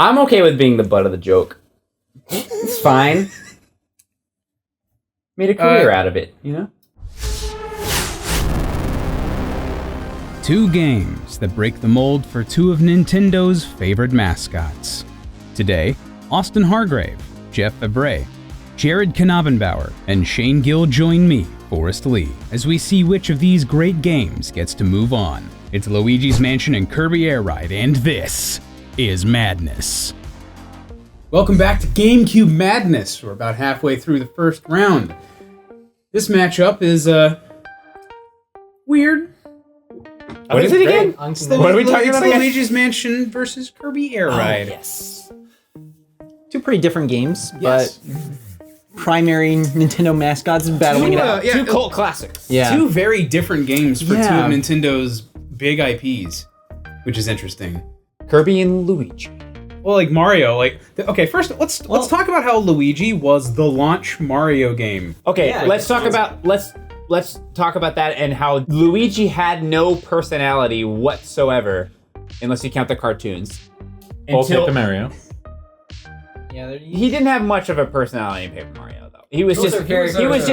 I'm okay with being the butt of the joke. It's fine. Made a career out of it, you know? Two games that break the mold for two of Nintendo's favorite mascots. Today, Austin Hargrave, Jeff Fabre, Jared Knabenbauer, and Shane Gill join me, Forrest Lee, as we see which of these great games gets to move on. It's Luigi's Mansion and Kirby Air Ride, and this is Madness. Welcome back to GameCube Madness. We're about halfway through the first round. This matchup is, weird. What is it again? What are we talking about again? Luigi's Mansion versus Kirby Air Ride. Yes. Two pretty different games, but primary Nintendo mascots battling it out. Two cult classics. Yeah. Two very different games for two of Nintendo's big IPs, which is interesting. Kirby and Luigi. Well, like Mario, first let's talk about how Luigi was the launch Mario game. Okay, let's talk about that and how Luigi had no personality whatsoever, unless you count the cartoons. Until Paper Mario. Yeah, he didn't have much of a personality in Paper Mario, though. He was just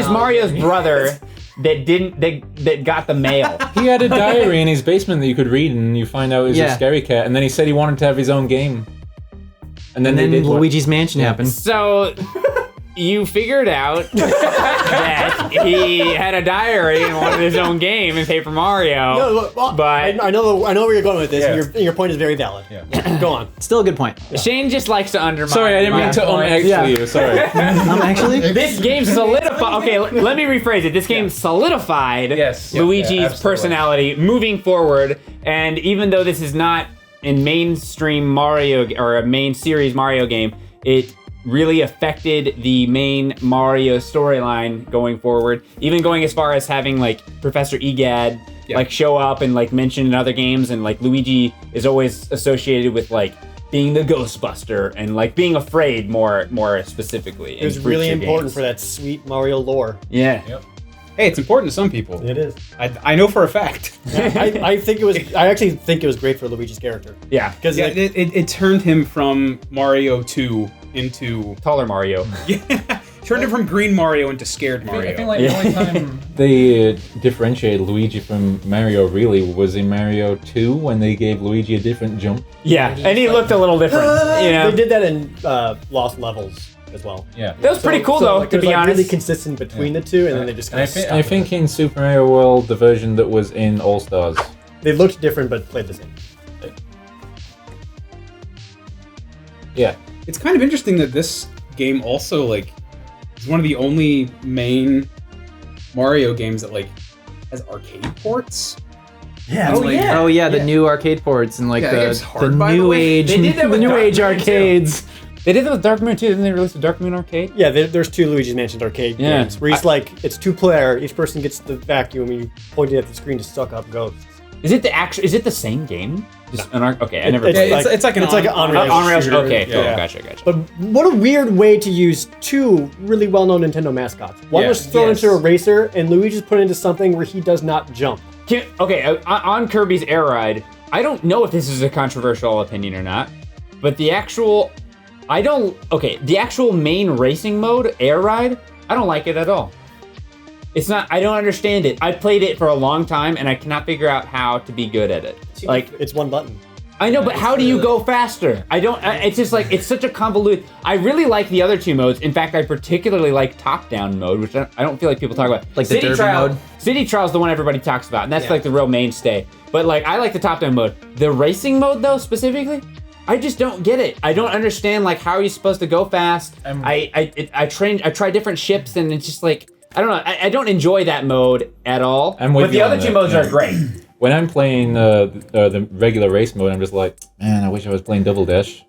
Mario's brother that got the mail. He had a diary in his basement that you could read, and you find out it was a scary cat. And then he said he wanted to have his own game. And then Luigi's Mansion happened. So you figured out that he had a diary and wanted his own game in Paper Mario. No, well, but I know where you're going with this. And your point is very valid. Yeah. Go on. Still a good point. Shane just likes to undermine. Sorry, I didn't mean to actually you. Sorry. Actually? This game solidified. Okay, let me rephrase it. This game solidified Luigi's personality moving forward. And even though this is not in mainstream Mario or a main series Mario game, it really affected the main Mario storyline going forward. Even going as far as having like Professor Egad like show up and like mention in other games, and like Luigi is always associated with like being the Ghostbuster and like being afraid more specifically. It was really important for that sweet Mario lore. Yeah. Yep. Hey, it's important to some people. It is. I know for a fact. Yeah, I actually think it was great for Luigi's character. Yeah. Because it turned him from Mario 2 into taller Mario. Yeah. Turned him from green Mario into scared Mario. I feel like the only time they differentiated Luigi from Mario really was in Mario 2 when they gave Luigi a different jump. Yeah, and he looked a little different. You know? They did that in Lost Levels as well. Yeah. That was pretty cool though, to be honest. Really consistent between the two, and then they just kind of I think in Super Mario World, the version that was in All Stars, they looked different but played the same. Yeah. It's kind of interesting that this game also like is one of the only main Mario games that like has arcade ports. Yeah. The new arcade ports and like the new age, They did that with the new Dark age Moon, arcades. Too. They did that with Dark Moon too. Didn't they release the Dark Moon arcade? Yeah, there's two Luigi's Mansion arcade games where it's 2-player. Each person gets the vacuum and you point it at the screen to suck up ghosts. Is it the same game? Just okay, I never. It's like an on-rail shooter. Okay, cool. Yeah. Gotcha. But what a weird way to use two really well-known Nintendo mascots. One was thrown into a racer, and Luigi's put into something where he does not jump. On Kirby's Air Ride, I don't know if this is a controversial opinion or not, but the actual main racing mode, Air Ride, I don't like it at all. It's not. I don't understand it. I played it for a long time, and I cannot figure out how to be good at it. Like, it's one button. I know, but how do you go faster? I don't. It's just like it's such a convoluted. I really like the other two modes. In fact, I particularly like top-down mode, which I don't feel like people talk about. Like the Derby mode. City Trial is the one everybody talks about, and that's like the real mainstay. But like, I like the top-down mode. The racing mode, though, specifically, I just don't get it. I don't understand like how you're supposed to go fast. I try different ships, and it's just like. I don't know. I don't enjoy that mode at all. But the other two modes are great. When I'm playing the regular race mode, I'm just like, man, I wish I was playing Double Dash.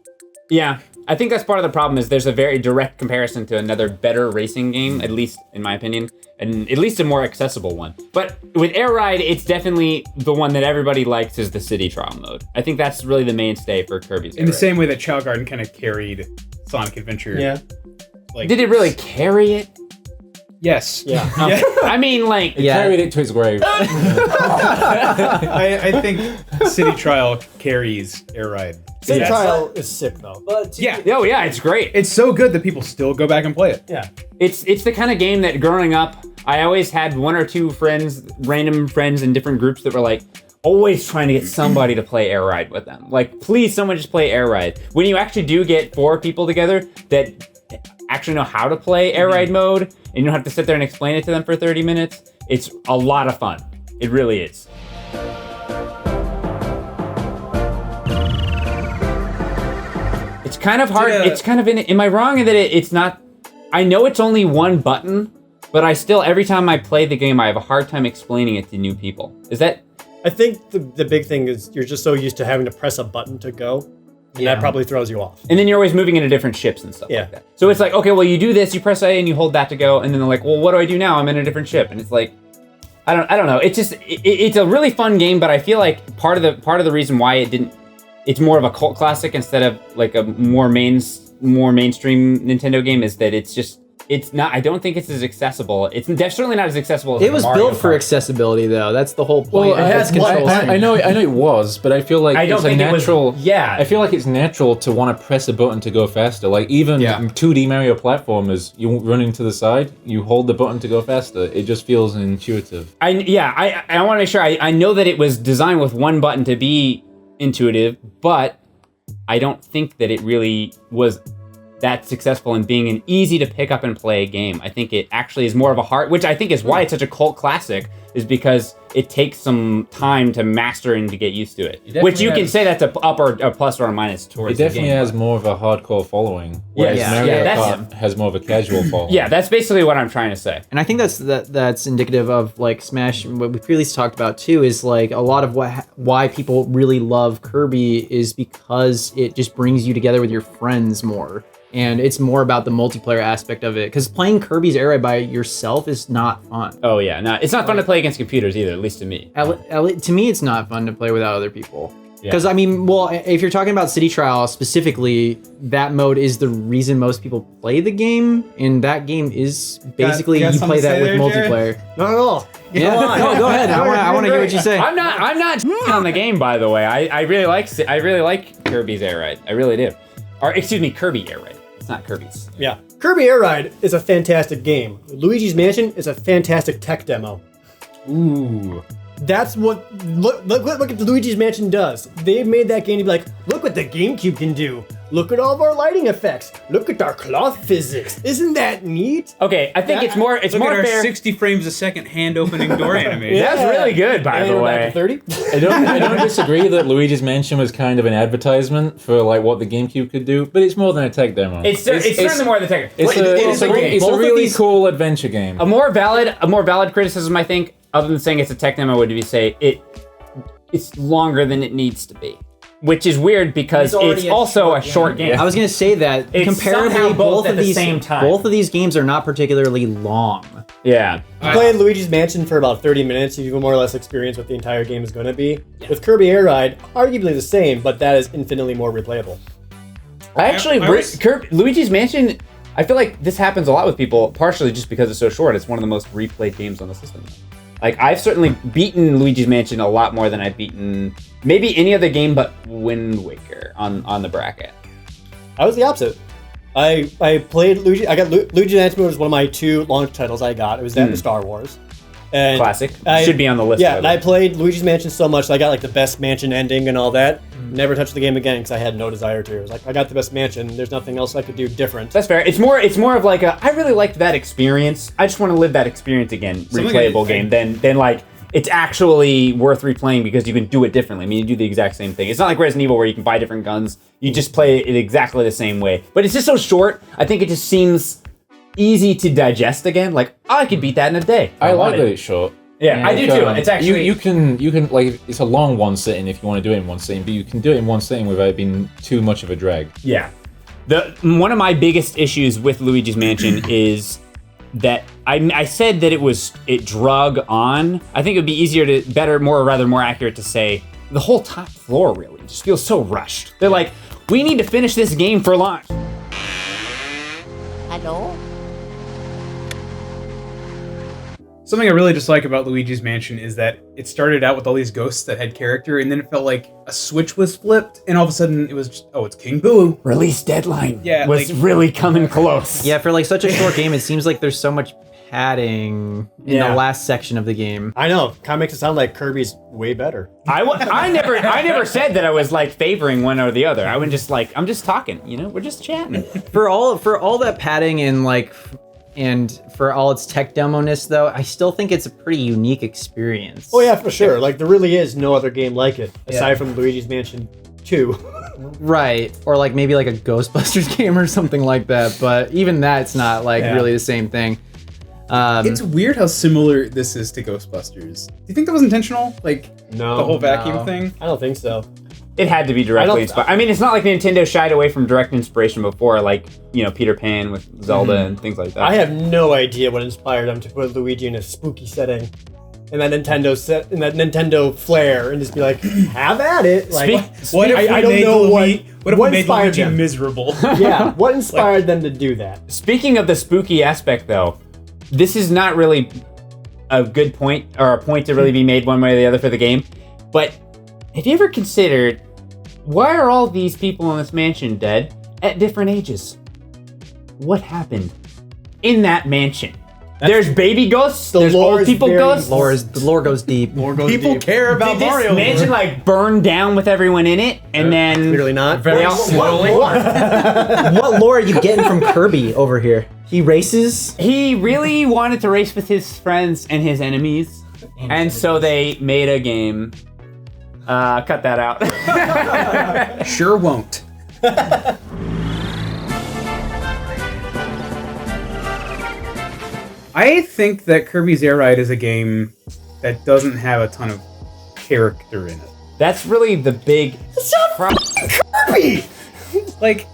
Yeah, I think that's part of the problem is there's a very direct comparison to another better racing game, at least in my opinion, and at least a more accessible one. But with Air Ride, it's definitely the one that everybody likes is the City Trial mode. I think that's really the mainstay for Kirby's Air In the Ride. same way that Chow Garden kind of carried Sonic Adventure. Yeah. Did it really carry it? Yes. Yeah. I mean, like, It carried it to its grave. I think City Trial carries Air Ride. City Trial is sick though. But Yeah. oh yeah, it's great. It's so good that people still go back and play it. Yeah. It's the kind of game that growing up, I always had one or two friends, random friends in different groups that were like, always trying to get somebody to play Air Ride with them. Like, please, someone just play Air Ride. When you actually do get 4 people together that actually know how to play Air Ride mode, and you don't have to sit there and explain it to them for 30 minutes, it's a lot of fun. It really is. It's kind of hard. It's kind of am I wrong in that it's not? I know it's only one button, but I still, every time I play the game, I have a hard time explaining it to new people. Is that? I think the big thing is you're just so used to having to press a button to go, and that probably throws you off. And then you're always moving into different ships and stuff like that. So it's like, okay, well, you do this, you press A and you hold that to go, and then they're like, well, what do I do now? I'm in a different ship, and it's like, I don't know. It's just, it's a really fun game, but I feel like part of the reason why it's more of a cult classic instead of like a more mainstream Nintendo game is that it's not. I don't think it's as accessible. It's certainly not as accessible as it was Mario built for Kart. accessibility, though. That's the whole point. Well, of its control scheme. I know it was, but I feel like I don't it's think a natural. it was. Yeah, I feel like it's natural to want to press a button to go faster. Like even 2D Mario platformers, you running to the side, you hold the button to go faster. It just feels intuitive. I want to make sure. I know that it was designed with one button to be intuitive, but I don't think that it really was that successful in being an easy to pick up and play game. I think it actually is more of a heart, which I think is why it's such a cult classic, is because it takes some time to master and to get used to it. Which you can say that's a up or a plus or a minus towards It definitely the game. has more of a hardcore following, whereas Mario Kart has more of a casual following. Yeah, that's basically what I'm trying to say. And I think that's indicative of like Smash. What we previously talked about too is like a lot of why people really love Kirby is because it just brings you together with your friends more. And it's more about the multiplayer aspect of it, because playing Kirby's Air Ride by yourself is not fun. Oh yeah, no, it's not fun to play against computers either, at least to me. To me, it's not fun to play without other people. Because I mean, well, if you're talking about City Trial specifically, that mode is the reason most people play the game, and that game is basically you play that with multiplayer. Not at all. Yeah, no, go ahead. I want to hear what you say. I'm not on the game, by the way. I really like Kirby's Air Ride. I really do. Or excuse me, Kirby Air Ride. It's not Kirby's. Yeah. Kirby Air Ride is a fantastic game. Luigi's Mansion is a fantastic tech demo. Ooh. That's what look what Luigi's Mansion does. They've made that game to be like, look what the GameCube can do. Look at all of our lighting effects. Look at our cloth physics. Isn't that neat? Okay, I think it's more Look more at our fair. 60 frames a second hand opening door animation. That's really good, by the way. 30? I don't disagree that Luigi's Mansion was kind of an advertisement for like what the GameCube could do, but it's more than a tech demo. It's certainly more than tech. It's a really cool adventure game. A more valid criticism, I think, other than saying it's a tech demo, would be say it's longer than it needs to be. Which is weird because it's also a short game. I was gonna say that It's comparably, somehow both at the these same time. both of these games are not particularly long. Yeah. You play Luigi's Mansion for about 30 minutes, you have more or less experience what the entire game is going to be. With Kirby Air Ride, arguably the same, but that is infinitely more replayable. Luigi's Mansion, I feel like this happens a lot with people, partially just because it's so short. It's one of the most replayed games on the system. Like, I've certainly beaten Luigi's Mansion a lot more than I've beaten maybe any other game but Wind Waker on the bracket. I was the opposite. I played Luigi. I got Luigi's Mansion was one of my 2 launch titles I got. It was that and Star Wars. And Classic. Should be on the list. Yeah, and I played Luigi's Mansion so much, so I got like the best mansion ending and all that. Never touched the game again because I had no desire to. It was like, I got the best mansion. There's nothing else I could do different. That's fair. It's more of like I really liked that experience. I just want to live that experience again. Replayable game. Then like it's actually worth replaying because you can do it differently. I mean, you do the exact same thing. It's not like Resident Evil where you can buy different guns. You just play it exactly the same way. But it's just so short. I think it just seems easy to digest again. Like, I could beat that in a day. I like that it's short. Yeah, I do too. It's actually you can like it's a long one sitting if you want to do it in one sitting, but you can do it in one sitting without it being too much of a drag. Yeah. One of my biggest issues with Luigi's Mansion is that I said that it drug on. I think it would be more accurate to say the whole top floor really just feels so rushed. They're like, we need to finish this game for launch. Hello? Something I really dislike about Luigi's Mansion is that it started out with all these ghosts that had character, and then it felt like a switch was flipped, and all of a sudden it was just, it's King Boo. Release deadline was like, really coming close. Yeah, for like such a short game, it seems like there's so much padding in the last section of the game. I know. Kind of makes it sound like Kirby's way better. I never said that I was like favoring one or the other. I was just like, I'm just talking, we're just chatting. For all that padding and for all its tech demo-ness, though, I still think it's a pretty unique experience. Oh yeah, for sure. Like there really is no other game like it aside from Luigi's Mansion 2. Right, or like maybe like a Ghostbusters game or something like that. But even that's not like really the same thing. It's weird how similar this is to Ghostbusters. Do you think that was intentional? Like No, the whole vacuum thing? I don't think so. It had to be directly inspired. I mean, it's not like Nintendo shied away from direct inspiration before, like, Peter Pan with Zelda and things like that. I have no idea what inspired them to put Luigi in a spooky setting. In that Nintendo flair, and just be like, have at it. Like, What if I don't know what made inspired Luigi them. miserable? Yeah, what inspired them to do that? Speaking of the spooky aspect, though, this is not really a good point, or a point to really be made one way or the other for the game, but have you ever considered, why are all these people in this mansion dead at different ages? What happened in that mansion? There's baby ghosts, there's old people ghosts. The lore goes deep. People care about Did this Mario. mansion like burn down with everyone in it, and then Clearly not. they all slowly? What lore are you getting from Kirby over here? He races? He really wanted to race with his friends and his enemies, and so they made a game. Cut that out. Sure won't. I think that Kirby's Air Ride is a game that doesn't have a ton of character in it. That's really the big problem. Kirby! Like,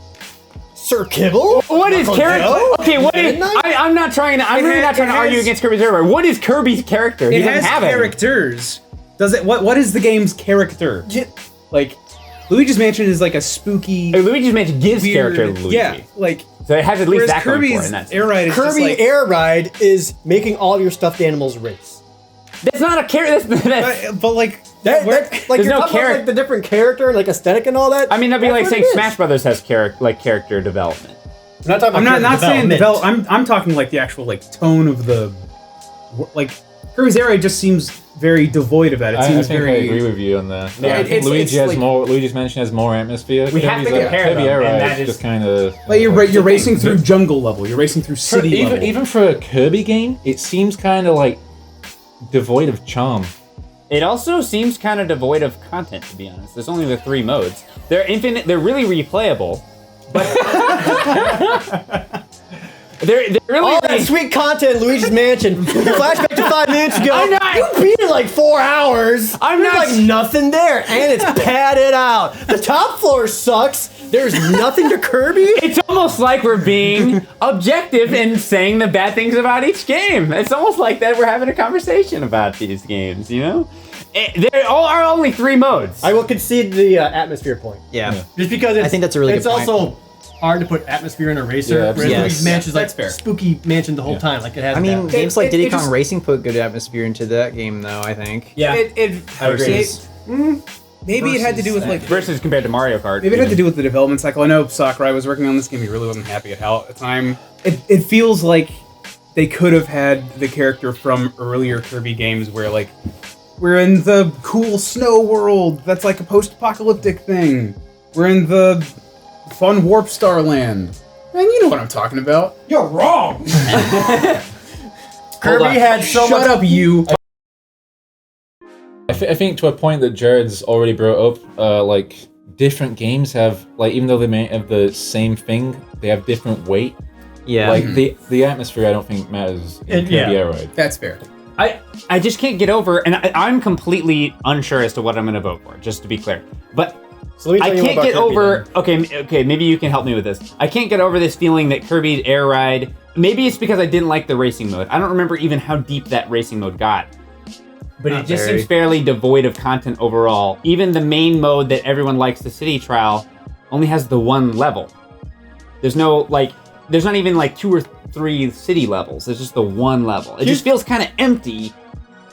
Sir Kibble? What is character? Okay, what is? I'm not trying to. I'm really not trying to argue against Kirby's Air Ride. What is Kirby's character? He it doesn't has have any. characters. Does it? What is the game's character? Like, Luigi's Mansion is like a spooky. Luigi's Mansion gives weird, character to Luigi. Yeah, like. So it has at least Whereas that going for it. Kirby's In that sense. Air Ride is just Kirby like, Air Ride is making all your stuffed animals race. That's not a character. but like Like There's you're no talking about, like the different character and like aesthetic and all that. I mean, that'd be That's like what saying it is. Smash Brothers has character development. I'm not talking I'm about not saying development. I'm talking like the actual like tone of the like Kirby's Air Ride just seems very devoid of that. It I seems think very. I agree with you on that. Yeah, it's Luigi has like- more. Luigi's Mansion has more atmosphere. We have to Kirby's compare Kirby them, Air and Ride that is is- just kind of. Like you're racing through jungle level. You're racing through city level. Even for a Kirby game, it seems kind of like devoid of charm. It also seems kind of devoid of content, to be honest. There's only the 3 modes. They're infinite. They're really replayable, but they're really. All that sweet content in Luigi's Mansion. Flashback to 5 minutes ago. I'm not- You beat it like 4 hours. I'm There's not- like nothing there, and it's padded out. The top floor sucks. There's nothing to Kirby. It's almost like we're being objective and saying the bad things about each game. It's almost like that we're having a conversation about these games, There are only 3 modes. I will concede the atmosphere point. Yeah. Just because it's, I think that's a really it's good point. also hard to put atmosphere in a racer. Yeah, whereas yes. Luigi's Mansion's like That's fair. spooky mansion the whole time. Like it has. I mean, that. games like Diddy it Kong just- Racing put good atmosphere into that game, though, I think. Yeah. I agree. Maybe it had to do with like. Versus compared to Mario Kart. Maybe it had to do with the development cycle. I know Sakurai was working on this game. He really wasn't happy at how at the time. It feels like they could have had the character from earlier Kirby games where like we're in the cool snow world. That's like a post-apocalyptic thing. We're in the fun Warp Star land. Man, you know what I'm talking about. You're wrong. Kirby had so Shut much. up, you. I think to a point that Jared's already brought up, like different games have like even though they may have the same thing, they have different weight. Yeah. Like the atmosphere, I don't think matters in Kirby Air Ride. That's fair. I just can't get over, and I'm completely unsure as to what I'm going to vote for, just to be clear. But So let me I tell you can't about get Kirby, over. then. Okay, maybe you can help me with this. I can't get over this feeling that Kirby's Air Ride. Maybe it's because I didn't like the racing mode. I don't remember even how deep that racing mode got. But Not it just very. seems fairly devoid of content overall. Even the main mode that everyone likes, the city trial, only has the 1 level. There's no there's not even like 2 or 3 city levels. There's just the one level. It just feels kind of empty.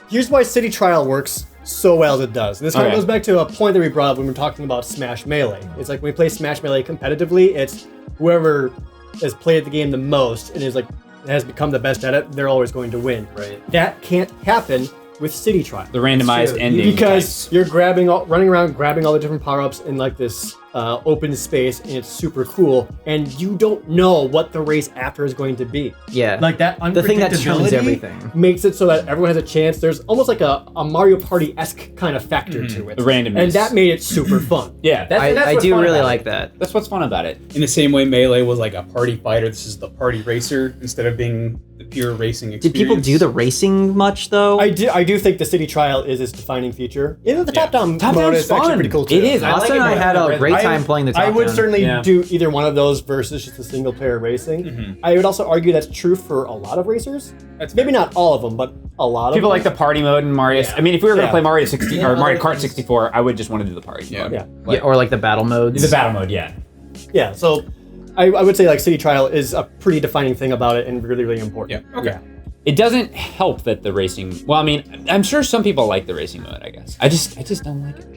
Here's why City Trial works so well as it does. And this kind of goes back to a point that we brought up when we were talking about Smash Melee. It's like when we play Smash Melee competitively, it's whoever has played the game the most and is like has become the best at it, they're always going to win. Right. That can't happen with City Trial. The randomized ending. Because you're running around grabbing all the different power-ups in like this open space, and it's super cool, and you don't know what the race after is going to be. Yeah. Like that The thing that determines unpredictability everything. makes it so that everyone has a chance. There's almost like a Mario Party-esque kind of factor to it. The randomness. And that made it super fun. Yeah, that's I what's do fun really about like it. that. That's what's fun about it. In the same way Melee was like a party fighter, this is the party racer instead of being the pure racing experience. Did people do the racing much though? I do think the City Trial is its defining feature. Even the top-down mode Top-down's is actually fun. pretty cool too. It is. Austin and I had a great time playing the top I would down. certainly do either one of those versus just the single player racing. I would also argue that's true for a lot of racers. Maybe not all of them, but a lot of People them. like the party mode in Mario. Yeah. I mean, if we were going to Yeah. play Mario 60 or Mario Kart 64, I would just want to do the party mode. Yeah. Yeah, or like the battle modes. The battle mode, yeah. Yeah, so I would say like City Trial is a pretty defining thing about it and really, really important. Yeah. Okay. It doesn't help that the racing. Well, I mean, I'm sure some people like the racing mode. I guess I just don't like it.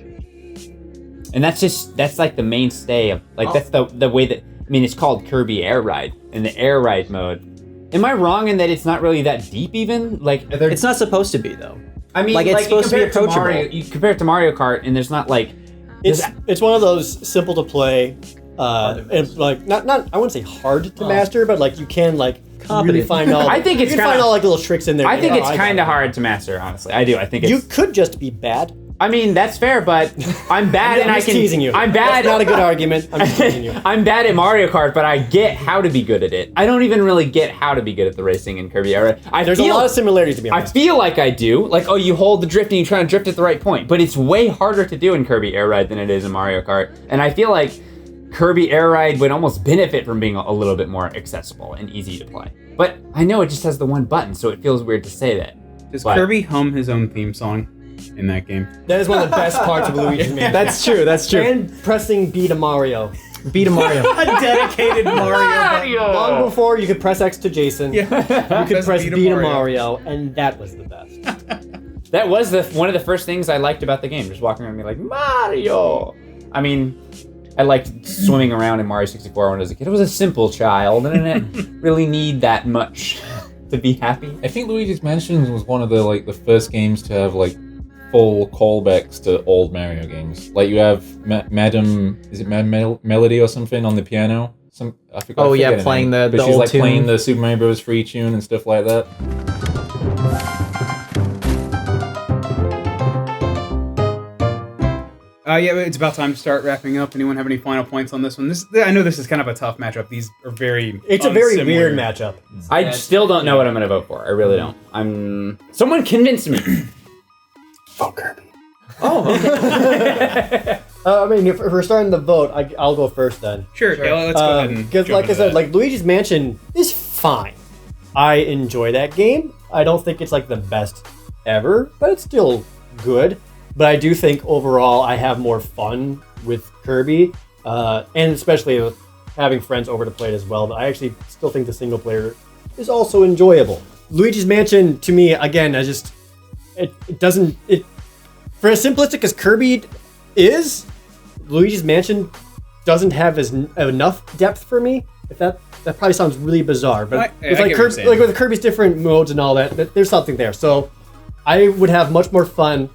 And that's like the mainstay of like that's the way that I mean it's called Kirby Air Ride in the Air Ride mode. Am I wrong in that it's not really that deep even? Like It's not supposed to be though. I mean, like, it's supposed to be you compare it approachable. Mario, you compare it to Mario Kart, and there's not like It's one of those simple to play, and like not I wouldn't say hard to master, but like you can like really Competent. find all. I think it's you can kinda- find all like little tricks in there. I think Oh, it's got kind it. of hard to master. Honestly, I do. I think it's. You could just be bad. I mean, that's fair, but I'm bad, and I'm I just can. teasing you. I'm bad. That's not a good argument. I'm just teasing you. I'm bad at Mario Kart, but I get how to be good at it. I don't even really get how to be good at the racing in Kirby Air Ride. There's a lot of similarities to be I honest. feel like I do. Like, oh, you hold the drift and you try to drift at the right point. But it's way harder to do in Kirby Air Ride than it is in Mario Kart. And I feel like Kirby Air Ride would almost benefit from being a little bit more accessible and easy to play. But I know it just has the one button, so it feels weird to say that. Does But- Kirby hum his own theme song in that game? That is one of the best parts of Luigi's Mansion. That's true. That's true. And pressing B to Mario. Beat a Mario. A dedicated Mario. Long before you could press X to Jason, you could Press press B B to to Mario. Mario, and that was the best. That was one of the first things I liked about the game, just walking around and being like, Mario! I mean, I liked swimming around in Mario 64 when I was a kid. I was a simple child, and I didn't really need that much to be happy. I think Luigi's Mansion was one of the first games to have full callbacks to old Mario games. Like you have Madam, is it Melody or something on the piano? I forget her playing name. the But she's old tune. playing the Super Mario Bros. Free tune and stuff like that. Yeah, it's about time to start wrapping up. Anyone have any final points on this one? I know this is kind of a tough matchup. These are very It's a very unsimilar. weird matchup. I still don't know what I'm going to vote for. I really don't. Someone convince me. Vote Kirby. I mean, if we're starting the vote, I'll go first then. Sure, yeah, let's go ahead and Because, jump like I into said, that. like Luigi's Mansion is fine. I enjoy that game. I don't think it's like the best ever, but it's still good. But I do think overall I have more fun with Kirby, and especially with having friends over to play it as well. But I actually still think the single player is also enjoyable. Luigi's Mansion, to me, again, it doesn't for as simplistic as Kirby is, Luigi's Mansion doesn't have enough depth for me. If that probably sounds really bizarre, but I with get like what you're saying. like with Kirby's different modes and all that, there's something there. So I would have much more fun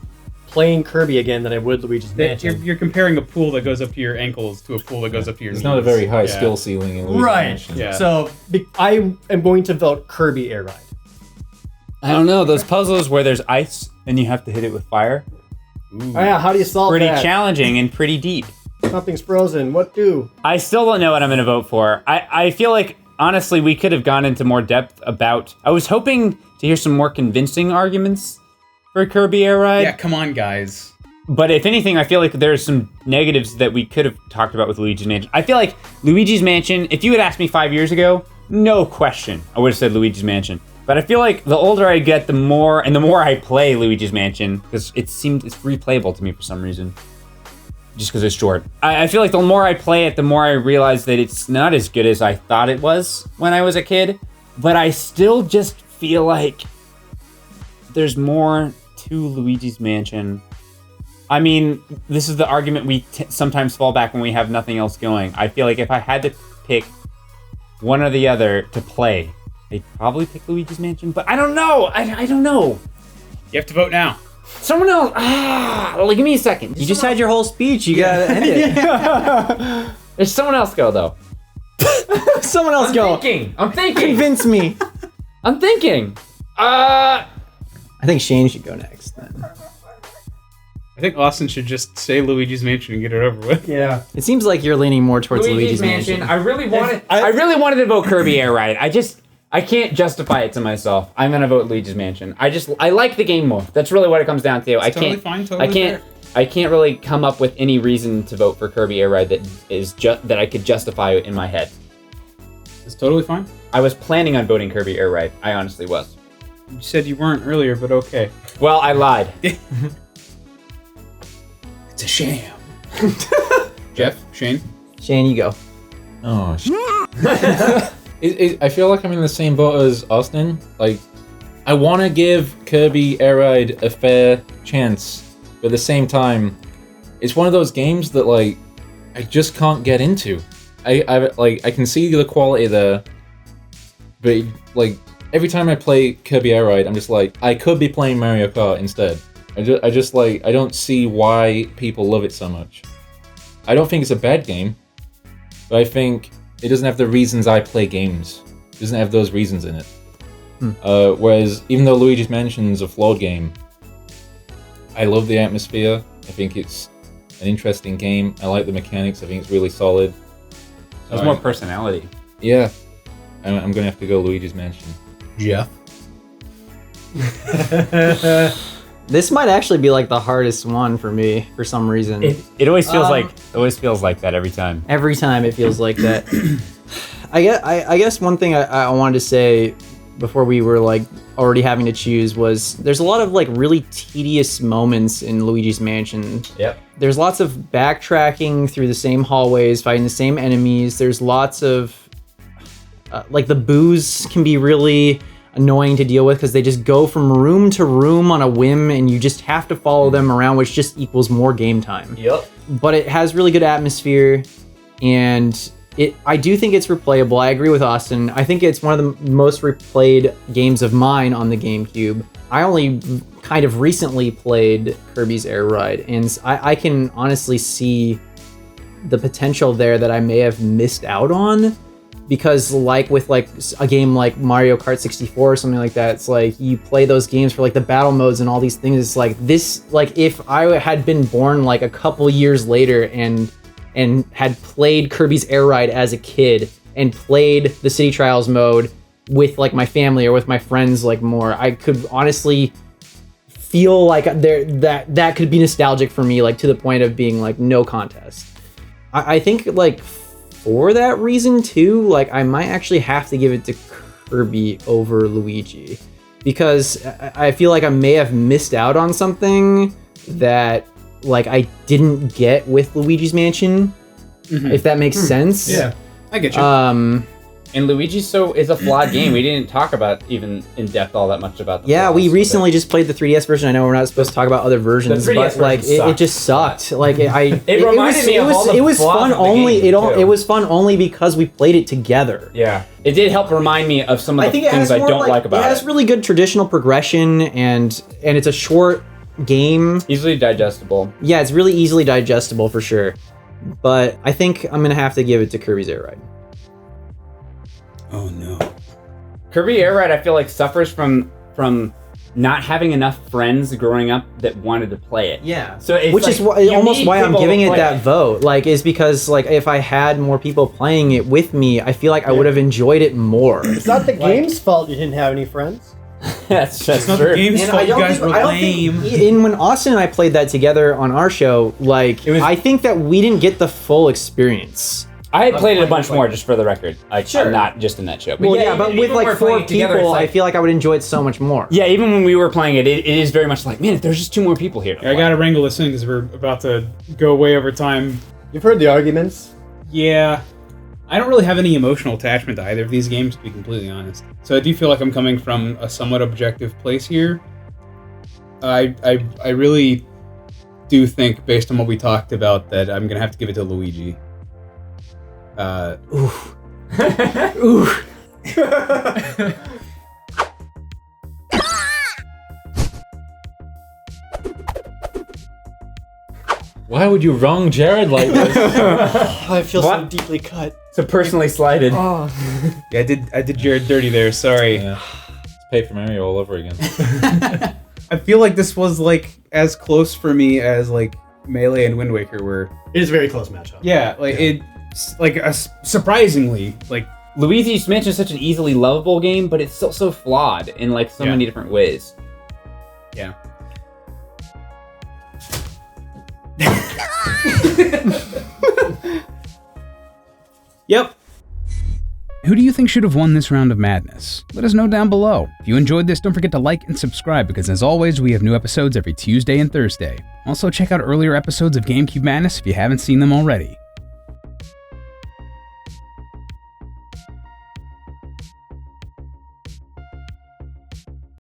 playing Kirby again than I would Luigi's Mansion. You're comparing a pool that goes up to your ankles to a pool that goes up to your knees. It's not a very high Yeah. skill ceiling in Luigi's Right. Mansion. Yeah. So I am going to vote Kirby Air Ride. I don't know. Those puzzles where there's ice and you have to hit it with fire. Oh yeah, how do you solve Pretty that? challenging and pretty deep. Something's frozen. What do? I still don't know what I'm going to vote for. I feel like, honestly, we could have gone into more depth about... I was hoping to hear some more convincing arguments for Kirby Air Ride. Yeah, come on, guys. But if anything, I feel like there's some negatives that we could have talked about with Luigi's Mansion. I feel like Luigi's Mansion, if you had asked me 5 years ago, no question, I would have said Luigi's Mansion. But I feel like the older I get, the more I play Luigi's Mansion, because it's replayable to me for some reason. just because it's short. I feel like the more I play it, the more I realize that it's not as good as I thought it was when I was a kid. But I still just feel like there's more to Luigi's Mansion. I mean, this is the argument we sometimes fall back when we have nothing else going. I feel like if I had to pick one or the other to play, I'd probably pick Luigi's Mansion, but I don't know. I don't know. You have to vote now. Someone else. Give me a second. You just had your whole speech. You gotta end it. There's someone else go, though. Someone else go. I'm thinking. Convince me. I'm thinking. I think Shane should go next then. I think Austin should just say Luigi's Mansion and get it over with. Yeah. It seems like you're leaning more towards Luigi's Mansion. I really wanted to vote Kirby Air Ride. I can't justify it to myself. I'm gonna vote Luigi's Mansion. I like the game more. That's really what it comes down to. Totally fair. I can't really come up with any reason to vote for Kirby Air Ride that I could justify in my head. It's totally fine. I was planning on voting Kirby Air Ride. I honestly was. You said you weren't earlier, but okay. Well, I lied. It's a sham. Jeff, Shane? Shane, you go. Oh, I feel like I'm in the same boat as Austin. Like, I want to give Kirby Air Ride a fair chance, but at the same time, it's one of those games that like I just can't get into. I can see the quality there, but like every time I play Kirby Air Ride, I'm just like I could be playing Mario Kart instead. I just like I don't see why people love it so much. I don't think it's a bad game, but I think it doesn't have the reasons I play games. It doesn't have those reasons in it. Whereas even though Luigi's Mansion's a flawed game, I love the atmosphere. I think it's an interesting game. I like the mechanics. I think it's really solid. There's more personality. Yeah. I'm gonna have to go Luigi's Mansion. Jeff? This might actually be like the hardest one for me for some reason. It always feels like that every time. Every time it feels like that. I guess one thing I wanted to say before we were like already having to choose was there's a lot of like really tedious moments in Luigi's Mansion. Yep. There's lots of backtracking through the same hallways, fighting the same enemies. There's lots of like the boos can be really annoying to deal with because they just go from room to room on a whim and you just have to follow them around, which just equals more game time. Yep. But it has really good atmosphere and I do think it's replayable. I agree with Austin. I think it's one of the most replayed games of mine on the GameCube. I only kind of recently played Kirby's Air Ride, and I can honestly see the potential there that I may have missed out on, because like with like a game like Mario Kart 64 or something like that, it's like you play those games for like the battle modes and all these things. It's like this, like if I had been born like a couple years later and had played Kirby's Air Ride as a kid and played the City Trials mode with like my family or with my friends like more, I could honestly feel like that could be nostalgic for me, like to the point of being like no contest. I think like for that reason too, like I might actually have to give it to Kirby over Luigi, because I feel like I may have missed out on something that like I didn't get with Luigi's Mansion, if that makes sense. Yeah, I get you. And Luigi's is a flawed game. We didn't talk about even in depth all that much about the yeah, flaws, we recently just played the 3DS version. I know we're not supposed to talk about other versions, The 3DS but like version it just sucked. Like it reminded me of all the it was flaws fun of the only game, too. it was fun only because we played it together. Yeah, it did help remind me of some of the things I don't like about it. It has really good traditional progression and it's a short game. Easily digestible. Yeah, it's really easily digestible for sure. But I think I'm gonna have to give it to Kirby's Air Ride. Oh no. Kirby Air Ride, I feel like, suffers from not having enough friends growing up that wanted to play it. Yeah. So it's which like, is you almost need why I'm people giving to it play that vote. Like, is because like if I had more people playing it with me, I feel like I would have enjoyed it more. It's not the game's fault you didn't have any friends. That's Not the game's And fault. I You don't guys think, were I don't lame. think, and when Austin and I played that together on our show, like was- I think that we didn't get the full experience. I played it a bunch more, just for the record. Like, Sure. not just in that show. Well, yeah, but even with when we're like 4 playing it together, people, it's like- I feel like I would enjoy it so much more. Yeah, even when we were playing it, it is very much like, man, if there's just 2 more people here. I gotta wrangle this in because we're about to go way over time. You've heard the arguments. Yeah. I don't really have any emotional attachment to either of these games, to be completely honest. So I do feel like I'm coming from a somewhat objective place here. I really do think, based on what we talked about, that I'm gonna have to give it to Luigi. Oof. Why would you wrong Jared like this? I feel so What? deeply cut. So personally slighted. Oh. Yeah, I did Jared dirty there. Sorry. Yeah. It's Paper Mario all over again. I feel like this was like as close for me as like Melee and Wind Waker were. It is a very close matchup. Yeah, like it's like surprisingly like Luigi's Mansion is such an easily lovable game, but it's still so flawed in like so Yeah. many different ways. yeah. Yep. Who do you think should have won this round of madness? Let us know down below. If you enjoyed this, don't forget to like and subscribe because as always, we have new episodes every Tuesday and Thursday. Also check out earlier episodes of GameCube Madness if you haven't seen them already.